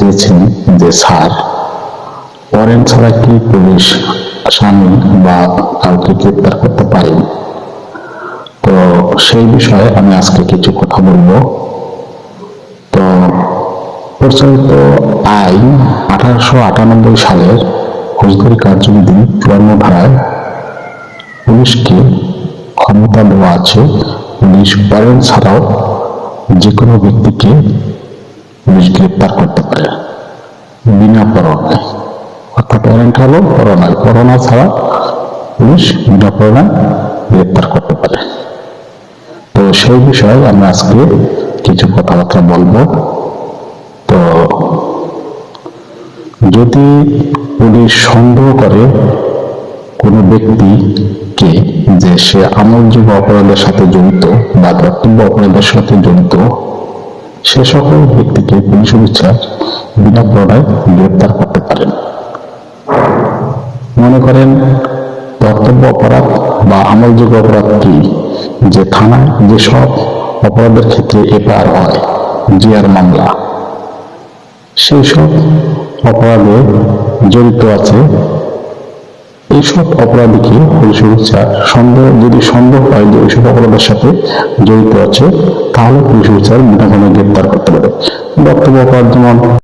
চেয়েছেন যে sir, warrant ছাড়া কি পুলিশ আসামি বা কাউকে গ্রেপ্তার করতে পারে? তো সেই বিষয়ে আমি আজকে কিছু কথা বলবো। তো প্রচলিত আইন 1898 সালের ফৌজদারি কার্যবিধি 54 ধারায় পুলিশকে ক্ষমতা দেওয়া আছে পুলিশ ওয়ারেন্ট ছাড়াও যে কোনো ব্যক্তিকে পুলিশ গ্রেপ্তার করতে পারে বিনা পরোয়ানায়। অর্থাৎ ওয়ারেন্ট হলো পরোয়ানা ছাড়া পুলিশ বিনা পরোয়ানায় গ্রেপ্তার করতে পারে। তো সেই বিষয়ে আমি আজকে কিছু কথাবার্তা বলবো। তো যদি পুলিশ সন্দেহ করে কোনো ব্যক্তিকে যে সে আমলযোগ্য অপরাধের সাথে জড়িত বা কর্তব্য অপরাধের সাথে জড়িত, সে সকল ব্যক্তিকে পুলিশ অফিসার বিনা পরোয়ানায় গ্রেপ্তার করতে পারেন। মনে করেন কর্তব্য অপরাধ বা আমলযোগ্য অপরাধ কি? যে থানায় যেসব অপরাধের ক্ষেত্রে এফআইআর হয়, জিআর মামলা, সেই সব অপরাধে জড়িত আছে, এইসব অপরাধীকে পুলিশ অফিসার যদি সন্দেহ হয় যে এইসব অপরাধের সাথে জড়িত আছে, তাহলে পুলিশ অফিসার বিনা পরোয়ানায় গ্রেপ্তার করতে পারে। কর্তব্য অপরাধ যেমন